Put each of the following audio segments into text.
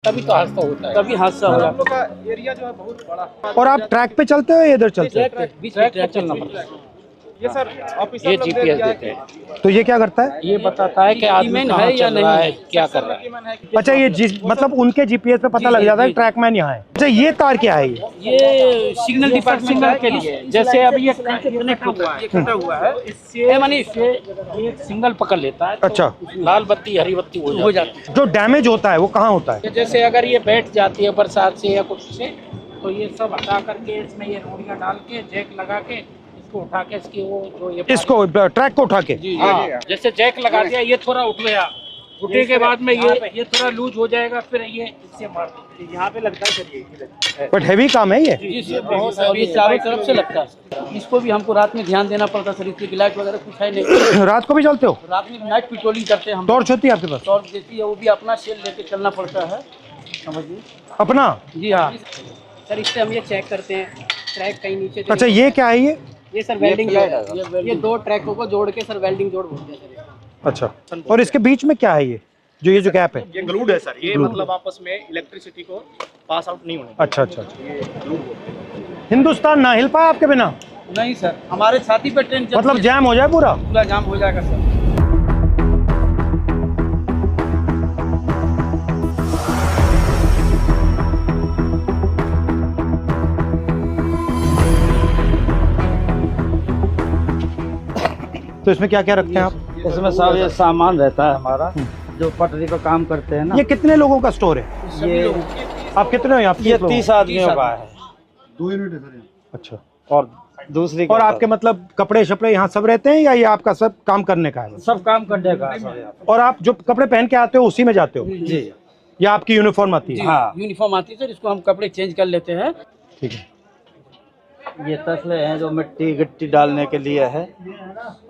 तभी तो हादसा होता है, तभी हादसा हो रहा है। एरिया जो है बहुत बड़ा। और आप ट्रैक पे चलते हो या इधर चलते हो? बीच में ट्रैक चलना पड़ता है। ये सर ऑफिसर ये लोग जीपीएस दिया है देते हैं, तो ये क्या करता है? ये बताता है कि आदमी ईमेन कहाँ है या चल रहा नहीं है, क्या कर रहा है। कि मन है कि अच्छा, ये मतलब उनके जीपीएस पे पता लग जाता है ट्रैकमैन यहाँ है। अच्छा, ये तार क्या है ये सिग्नल डिपार्टमेंट के लिए जैसे अब ये कनेक्ट हुआ है, कटा हुआ है। इससे ये सिग्नल पकड़ लेता है, तो अच्छा। लाल बत्ती हरी बत्ती हो जाती जो डैमेज होता है वो कहाँ होता है? है। जैसे अगर ये बैठ जाती है बरसात से या कुछ से, तो ये सब हटा करके इसमें ये रोड़ियाँ डाल के जैक लगा के इसको उठा के इसकी वो जो ये इसको ट्रैक को उठा के? हाँ, जैसे जैक लगा दिया, ये थोड़ा उठ गया, उठने के बाद में ये थोड़ा लूज हो जाएगा, फिर ये इससे मार देते। यहाँ पे लगता है सर ये बट हैवी काम है ये। जिससे बहुत और ये चारों तरफ से लगता है। इसको भी हमको रात में ध्यान देना पड़ता है सर, इसकी लाइट वगैरह कुछ है नहीं। रात को भी चलते हो? रात में नाइट पेट्रोलिंग करते हैं हम। टॉर्च होती है आपके पास? टॉर्च देती है, वो भी अपना सेल लेके चलना पड़ता है, समझिए। अपना? जी हाँ सर, इससे हम ये चेक करते हैं ट्रैक कहीं नीचे। अच्छा, ये क्या है ये सर वेल्डिंग ये दो ट्रैकों को जोड़ के सर वेल्डिंग जोड़ बोलते हैं सर। अच्छा, और इसके बीच में क्या है ये जो गैप है? ये ग्लूड है सर, ये मतलब आपस में इलेक्ट्रिसिटी को पास आउट नहीं होने। अच्छा अच्छा, हिंदुस्तान ना हिल पाया आपके बिना? नहीं सर, हमारे छाती पे ट्रेन मतलब जैम हो जाए पूरा? पूरा जाम हो जाएगा सर। तो इसमें क्या क्या रखते हैं आप? इसमें सब ये सामान रहता है हमारा, जो पटरी पे काम करते हैं ना। ये कितने लोगों का स्टोर है? ये आप कितने हो यहाँ पे? 30 आदमियों का है। 2 यूनिट है सर। अच्छा, और दूसरी और आपके मतलब कपड़े शपड़े यहाँ सब रहते हैं या ये आपका सब काम करने का है? सब काम करने का है सर। और आप जो कपड़े पहन के आते हो उसी में जाते हो जी या आपकी यूनिफॉर्म आती है? हाँ, यूनिफॉर्म आती है सर, इसको हम कपड़े चेंज कर लेते हैं। ठीक है। ये तसले हैं जो मिट्टी गिट्टी डालने के लिए है,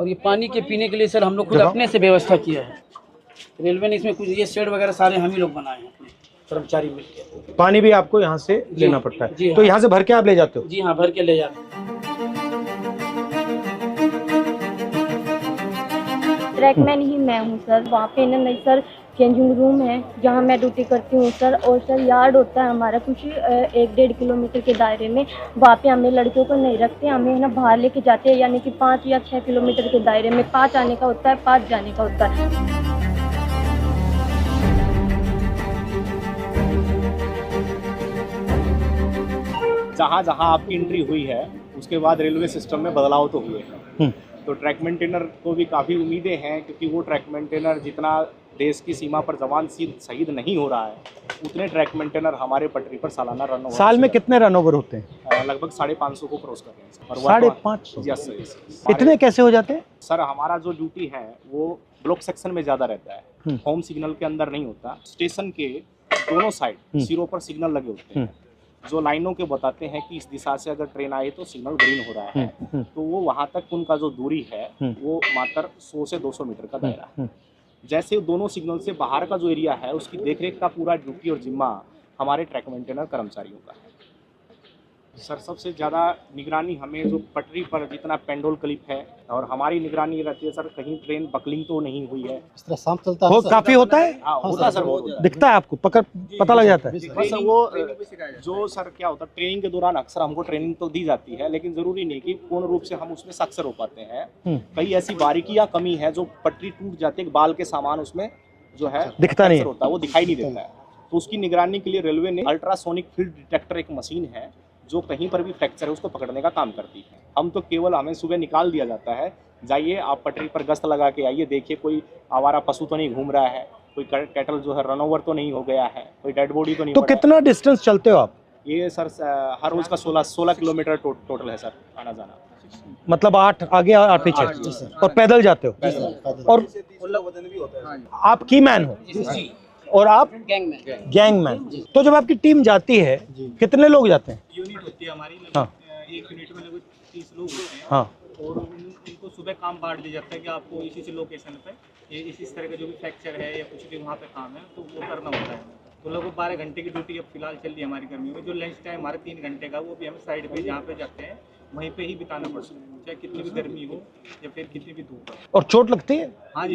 और ये पानी के पीने के लिए सर हम लोग खुद अपने से व्यवस्था किया है। रेलवे ने इसमें कुछ ये शेड वगैरह सारे हम ही लोग बनाए हैं अपने कर्मचारी मिलकर। पानी भी आपको यहाँ से लेना पड़ता है? जी तो यहाँ से भर के आप ले जाते हो? जी हाँ, भर के ले जाते हैं। ट्रैकमैन ही मैं हूँ सर। वहाँ पे ना नहीं सर, चेंजिंग रूम है जहाँ मैं ड्यूटी करती हूँ सर। और सर यार्ड होता है हमारा कुछ 1-1.5 किलोमीटर के दायरे में। वहाँ पे हमें लड़कियों को नहीं रखते, हमें है ना बाहर लेके जाते हैं, यानी कि 5 या 6 किलोमीटर के दायरे में 5 आने का होता है, 5 जाने का होता है। जहाँ जहाँ आपकी एंट्री हुई है उसके बाद रेलवे सिस्टम में बदलाव तो हुए हैं। तो ट्रैक मेंटेनर को भी काफ़ी उम्मीदें हैं, क्योंकि वो ट्रैक मेंटेनर जितना देश की सीमा पर जवान शहीद नहीं हो रहा है, उतने ट्रैक मेंटेनर हमारे पटरी पर सालाना रन ओवर। साल में कितने रन ओवर होते हैं? लगभग 550 को क्रॉस कर रहे हैं। और 550? Yes sir. इतने कैसे हो जाते हैं सर? हमारा जो ड्यूटी है वो ब्लॉक सेक्शन में ज़्यादा रहता है, होम सिग्नल के अंदर नहीं होता। स्टेशन के दोनों साइड सिरों पर सिग्नल लगे होते हैं, जो लाइनों के बताते हैं कि इस दिशा से अगर ट्रेन आई तो सिग्नल ग्रीन हो रहा है। तो वो वहाँ तक उनका जो दूरी है वो मात्र 100 से 200 मीटर का दायरा है। जैसे दोनों सिग्नल से बाहर का जो एरिया है उसकी देखरेख का पूरा ड्यूटी और जिम्मा हमारे ट्रैक मेंटेनर कर्मचारियों का है। सर सबसे ज़्यादा निगरानी हमें जो पटरी पर जितना पेंडोल क्लिप है, और हमारी निगरानी रहती है सर, कहीं ट्रेन बकलिंग तो नहीं हुई है। इस तरह शाम चलता वो काफी होता है? हाँ होता है सर, बहुत होता है। दिखता है आपको? पता लग जाता है? बस वो जो सर क्या होता है, ट्रेनिंग के दौरान अक्सर हमको ट्रेनिंग तो दी जाती है, लेकिन जरूरी नहीं कि पूर्ण रूप से हम उसमें सक्सेस हो पाते हैं। कई ऐसी बारीकी या कमी है जो पटरी टूट जाती है, बाल के सामान उसमें जो है दिखता नहीं होता है, वो दिखाई नहीं देता है। तो उसकी निगरानी के लिए रेलवे ने अल्ट्रासोनिक फील्ड डिटेक्टर एक मशीन है जो कहीं पर भी फ्रैक्चर है उसको पकड़ने का काम करती है। हम तो केवल हमें सुबह निकाल दिया जाता है, जाइए आप पटरी पर गश्त लगा के आइए, देखिए कोई आवारा पशु तो नहीं घूम रहा है, कोई कैटल जो है रन ओवर तो नहीं हो गया है, कोई डेड बॉडी तो नहीं। तो कितना डिस्टेंस चलते हो आप? ये सर हर रोज का 16 किलोमीटर टोटल है सर, आना जाना। मतलब 8 आगे 8 पीछे, और पैदल जाते हो? और आप की मैन हो और आप गैंगमैन। तो जब आपकी टीम जाती है कितने लोग जाते हैं? यूनिट होती है हमारी, हाँ। एक यूनिट में लगभग 30 लोग होते हैं। हाँ। और इनको सुबह काम बांट दिया जाता है कि आपको इसी लोकेशन पे ये इस तरह का जो भी फ्रैक्चर है या कुछ भी वहाँ पे काम है तो वो करना होता है। तो लगभग 12 घंटे की ड्यूटी अब फिलहाल चल रही है हमारी कर्मियों में। जो लंच टाइम हमारा 3 घंटे का, वो भी हमें साइड पे जहाँ पे जाते हैं वहीं पे ही बिताना पड़ता है। चाहे कितनी भी गर्मी हो या फिर कितनी भी धूप हो। और चोट लगती है? हाँ जी,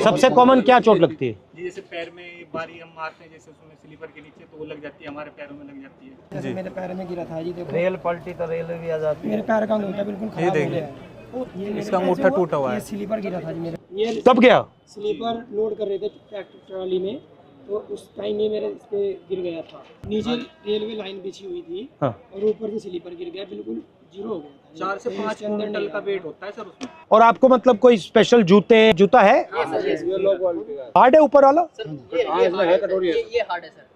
सबसे कॉमन क्या चोट लगती है? जी जैसे पैर में बारी हम मारते हैं, जैसे उसमें स्लीपर के नीचे, तो वो लग जाती है, हमारे पैरों में लग जाती है। जैसे मेरे पैर में गिरा था जी, देखो रेल पलटी तो रेल भी आ जाती है। मेरे पैर का अंगूठा बिल्कुल खराब हो गया है। इसका अंगूठा टूटा हुआ है। ये स्लीपर गिरा था जी मेरे, ये कब गया? स्लीपर लोड कर रहे थे ट्रैक्टर ट्रॉली में, तो उस टाइम ये मेरे इस पे गिर गया था। नीचे रेलवे लाइन बिछी हुई थी हाँ। और ऊपर से स्लीपर गिर गया, बिल्कुल जीरो हो गया था। 4 से 5 क्विंटल का वेट होता है सर उसमें। और आपको मतलब कोई स्पेशल जूता है? हार्ड है ऊपर वाला? ये हार्ड है सर,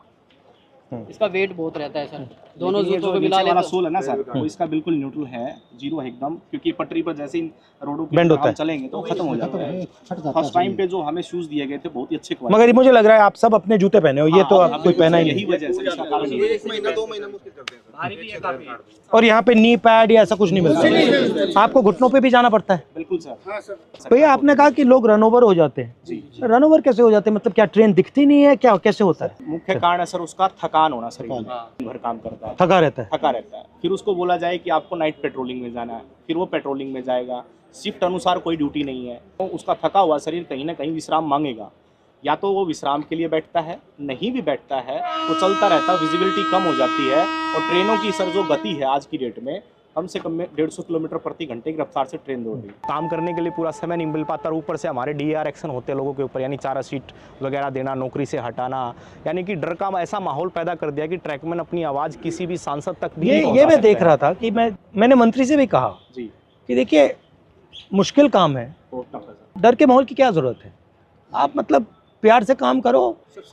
इसका वेट बहुत रहता है सर। दोनों ये जूतों जो को मिला नीचे वाला लें सोल है ना सर, वो इसका बिल्कुल न्यूट्रल है, जीरो है एकदम, क्योंकि पटरी पर जैसे इन रोडों पे Bend होता हम है। चलेंगे तो खत्म हो जाता है। फर्स्ट टाइम पे जो हमें शूज दिए गए थे बहुत ही अच्छे क्वालिटी। मगर ये मुझे लग रहा है आप सब अपने जूते पहने हो, ये तो आप कोई पहना ही यही नहीं। वजह है सर, इसका कारण यही है। 1 महीना 2 महीना मुश्किल चलते हैं भारी भी है काफी। और यहाँ पे नी पैड या ऐसा कुछ नहीं मिलता? आपको घुटनों पे भी जाना पड़ता है? बिल्कुल सर। भैया आपने कहा कि लोग रन ओवर हो जाते हैं, जी रन ओवर कैसे हो जाते हैं? मतलब क्या ट्रेन दिखती नहीं है, क्या कैसे होता है? मुख्य कारण है सर उसका थकान होना, शरीर में भर काम करता है, थका रहता है। थका रहता है। फिर उसको बोला जाए कि आपको नाइट पेट्रोलिंग में जाना है, फिर वो पेट्रोलिंग में जाएगा। शिफ्ट अनुसार कोई ड्यूटी नहीं है, तो उसका थका हुआ शरीर कहीं ना कहीं विश्राम मांगेगा। या तो वो विश्राम के लिए बैठता है, नहीं भी बैठता है तो चलता रहता है, विजिबिलिटी कम हो जाती है। और ट्रेनों की सर जो गति है आज की डेट में, कम से कम 150 किलोमीटर प्रति घंटे की रफ्तार से ट्रेन दौड़ रही है। काम करने के लिए पूरा समय नहीं मिल पाता, और ऊपर से हमारे DAR एक्शन होते हैं लोगों के ऊपर, यानी 4 सीट वगैरह देना, नौकरी से हटाना, यानी कि डर का ऐसा माहौल पैदा कर दिया कि ट्रैकमैन अपनी आवाज़ किसी भी सांसद तक भी नहीं ये पहुंचा मैं सकते देख हैं। रहा था कि मैंने मंत्री से भी कहा जी कि देखिए मुश्किल काम है, बहुत टफ है सर। डर के माहौल की क्या जरूरत है? आप मतलब प्यार से काम करो।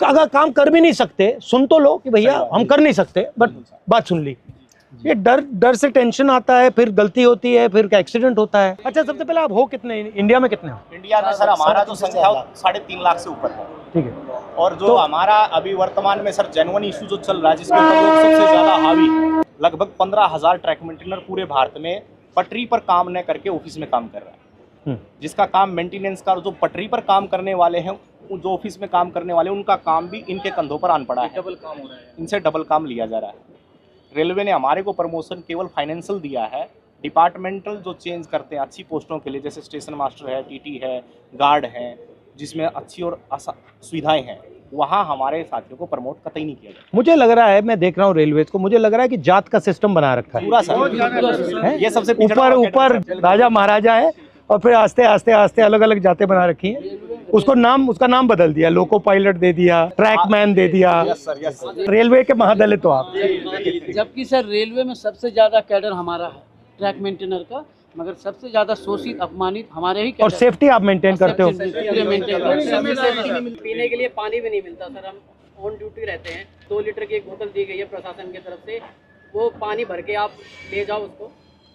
अगर काम कर भी नहीं सकते, सुन तो लो कि भैया हम कर नहीं सकते, बट बात सुन ली। ये डर से टेंशन आता है, फिर गलती होती है, फिर एक्सीडेंट होता है। अच्छा, सबसे पहले आप हो कितने इंडिया में? कितने हो? इंडिया में सर हमारा जो संख्या है 3.5 लाख से ऊपर है। ठीक है। और जो हमारा अभी वर्तमान में सर जेन्युइन इशू जो चल रहा है, जिसके ऊपर लोग सबसे ज्यादा हावी, लगभग 15,000 ट्रैक मेंटेनर पूरे भारत में पटरी पर काम न करके ऑफिस में काम कर रहा है। जिसका काम मेंटेनेंस का, जो पटरी पर काम करने वाले हैं, जो ऑफिस में काम करने वाले, उनका काम भी इनके कंधों पर आन पड़ा है। डबल काम हो रहा है, इनसे डबल काम लिया जा रहा है। रेलवे ने हमारे को प्रमोशन केवल फाइनेंशियल दिया है, डिपार्टमेंटल जो चेंज करते हैं अच्छी पोस्टों के लिए, जैसे स्टेशन मास्टर है, TT है, गार्ड है, जिसमें अच्छी और सुविधाएं हैं, वहाँ हमारे साथियों को प्रमोट कतई नहीं किया जाता। मुझे लग रहा है, मैं देख रहा हूँ रेलवेज को, मुझे लग रहा है कि जात का सिस्टम बना रखा है पूरा सर, हैं? ये सबसे ऊपर राजा महाराजा है, और फिर आस्ते आस्ते आस्ते अलग अलग जातें बना रखी हैं। उसका नाम बदल दिया, लोको पायलट दे दिया, ट्रैकमैन दे दिया। Yes sir. रेलवे के महादलित हो आप। जबकि सर रेलवे में सबसे ज्यादा कैडर हमारा है ट्रैक मेंटेनर का, मगर सबसे ज्यादा शोषित अपमानित हमारे ही और सेफ्टी आप मेंटेन करते हो? पीने के लिए पानी भी नहीं मिलता सर। हम ऑन ड्यूटी रहते हैं, 2 लीटर की एक बोतल दी गई है प्रशासन की तरफ से, वो पानी भर के आप ले जाओ उसको,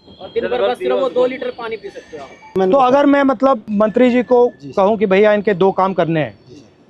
और दिन भर बस सिर्फ वो 2 लीटर पानी पी सकते हो आप। तो अगर मैं मतलब मंत्री जी को कहूँ कि भैया इनके 2 काम करने हैं,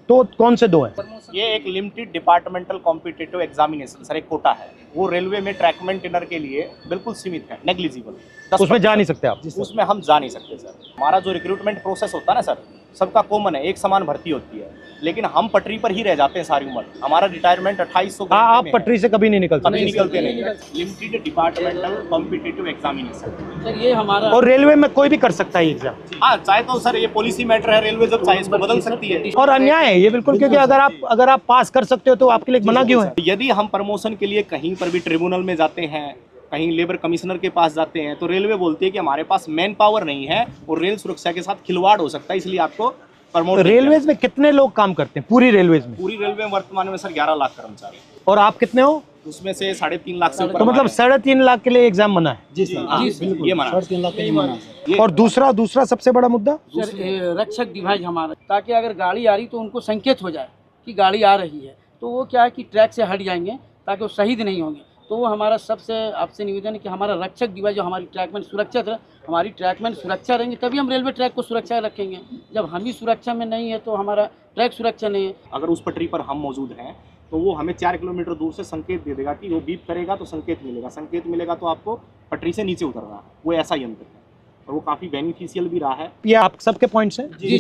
तो कौन से 2 हैं? ये एक limited departmental competitive examination sir, एक कोटा है, वो रेलवे में ट्रैक मेंटेनर के लिए बिल्कुल सीमित है, नेग्लिजिबल। उसमें जा नहीं सकते आप? उसमें हम जा नहीं सकते सर। हमारा जो रिक्रूटमेंट प्रोसेस होता है ना सर, सबका कॉमन है, एक समान भर्ती होती है, लेकिन हम पटरी पर ही रह जाते हैं सारी उम्र। हमारा रिटायरमेंट 2800। आप पटरी से कभी नहीं निकलते? कभी निकलते नहीं। Limited departmental competitive examination sir ये हमारा, और रेलवे में कोई भी कर सकता है एग्जाम? हाँ, चाहे तो सर ये पॉलिसी मैटर है, रेलवे जब चाहे इसको बदल सकती है। और अन्याय है ये बिल्कुल, क्योंकि अगर आप पास कर सकते हो तो आपके लिए मना क्यों है? यदि हम प्रमोशन के लिए कहीं पर भी ट्रिब्यूनल में जाते हैं, कहीं लेबर कमिश्नर के पास जाते हैं, तो रेलवे बोलती है कि हमारे पास मैन पावर नहीं है और रेल सुरक्षा के साथ खिलवाड़ हो सकता है, इसलिए आपको प्रमोट। रेलवेज में कितने लोग काम करते हैं पूरी रेलवेज में? पूरी रेलवे में वर्तमान में सर 11 लाख कर्मचारी, और आप कितने हो? उसमें से 3.5 लाख से ऊपर। तो मतलब 3.5 लाख के लिए एग्जाम मना है? जी सर, ये मना। 3.5 लाख के मना सर। और दूसरा सबसे बड़ा मुद्दा सर रक्षक डिवाइस हमारा, ताकि अगर गाड़ी आ रही तो उनको संकेत हो जाए कि गाड़ी आ रही है, तो वो क्या है कि ट्रैक से हट जाएंगे ताकि वो शहीद नहीं होंगे। तो वो हमारा सबसे आपसे निवेदन है कि हमारा रक्षक डिवाइस जो हमारी ट्रैकमैन सुरक्षित है, हमारी ट्रैकमैन सुरक्षा रहेंगे तभी हम रेलवे ट्रैक को सुरक्षा रखेंगे। जब हम ही सुरक्षा में नहीं है तो हमारा ट्रैक सुरक्षा नहीं है। अगर उस पटरी पर हम मौजूद हैं तो वो हमें 4 किलोमीटर दूर से संकेत दे देगा कि वो बीप करेगा तो संकेत मिलेगा तो आपको पटरी से नीचे उतरना है। वो ऐसा यंत्र है और वो काफ़ी बेनिफिशियल भी रहा है। ये आप सबके पॉइंट्स हैं? जी।